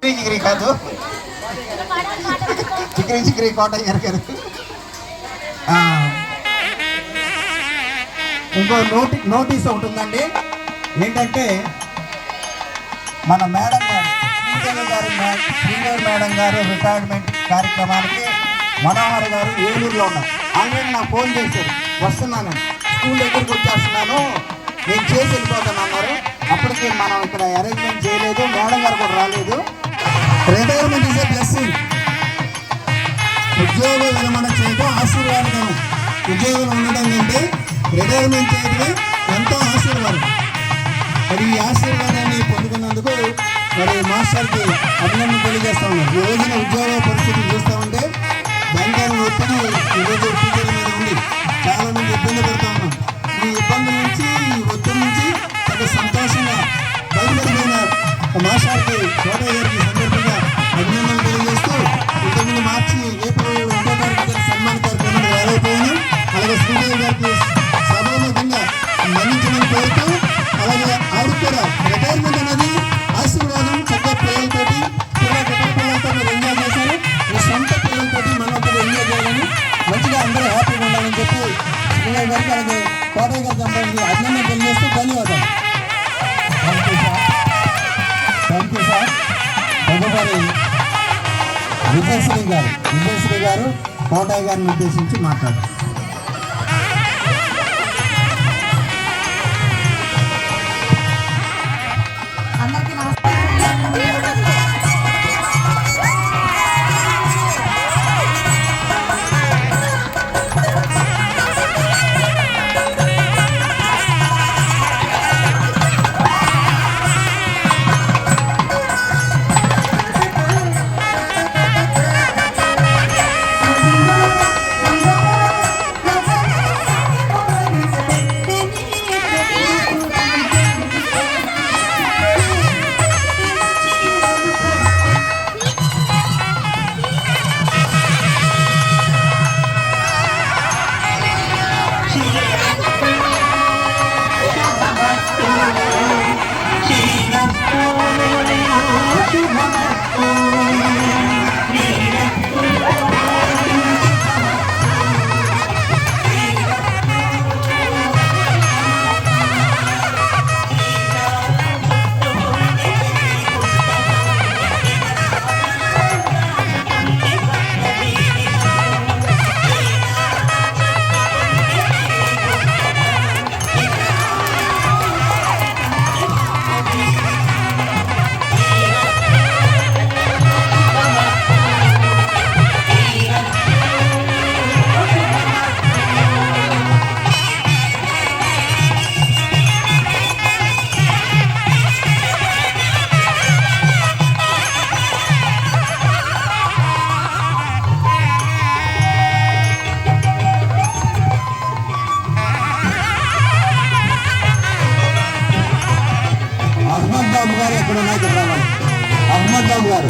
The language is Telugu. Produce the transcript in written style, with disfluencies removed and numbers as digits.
చిగిరి కాదు, చికిరి చికిరి కోటయ్య గారు. ఇంకో నోటీస్ ఒకటి ఉందండి. ఏంటంటే మన మేడం గారు శ్రీదేవి మేడం గారు రిటైర్మెంట్ కార్యక్రమానికి మనోహర్ గారు ఏలూరులో ఉన్నారు. ఆల్రెడీ నాకు ఫోన్ చేశారు, వస్తున్నాను, స్కూల్ దగ్గరికి వచ్చేస్తున్నాను, నేను చేసి వెళ్ళిపోతాను అన్నారు. అప్పటికి మనం ఇక్కడ అరేంజ్మెంట్ చేయలేదు, మేడం గారు కూడా రాలేదు. Retirement is a blessing. ఉద్యోగ విరమణ చేయడం ఆశీర్వాదం. ఉద్యోగం ఉండడం కంటే రిటైర్మెంట్ చేయడం ఎంతో ఆశీర్వాదం. మరి ఈ ఆశీర్వాదాన్ని పొందుకున్నందుకు మరి మాస్టర్కి అభినందన తెలియజేస్తా ఉన్నారు. ఈ రోజున ఉద్యోగ పరిస్థితి చూస్తూ ఉంటే భయంకరమైన ఒత్తిడి ఈరోజు టీచర్ల మీద ఉంది. చాలామంది ఇబ్బంది పడుతూ ఉన్నాం. ఈ ఇబ్బంది నుంచి, ఈ ఒత్తిడి నుంచి చాలా సంతోషంగా బయలుదేరిపోయిన మాస్టర్కి కోటయ్య గారికి సందర్భంగా అభినందనలు తెలియజేస్తూ, ఇంతకుముందు మార్చి ఏప్రిల్ 1వ తారీఖు సన్మాన కార్యక్రమాలు వేరైపోయాను. అలాగే శ్రీదేవి గారికి సభాముఖంగా మన్నించమని కోరుతూ, అలాగే ఆవిడ కూడా రిటైర్మెంట్ అనేది ఆశీర్వాదం. చక్కగా పిల్లలతోటి పిల్లలతో మీరు ఎంజాయ్ చేశారు. మీ సొంత పిల్లలతోటి మనతో ఎంజాయ్ చేయాలని, మంచిగా అందరూ హ్యాపీగా ఉండాలని చెప్పి శ్రీదేవి గారికి అలాగే కోటయ్య గారికి అందరికీ అభినందన తెలియజేస్తూ ధన్యవాదాలు. Thank you sir. తదుపరి విజయశ్రీ గారు కోటయ్య గారిని ఉద్దేశించి మాట్లాడారు. అహ్మద్ బాబు గారు ఎక్కడ ఉన్నాయి, అహ్మద్ బాబు గారు.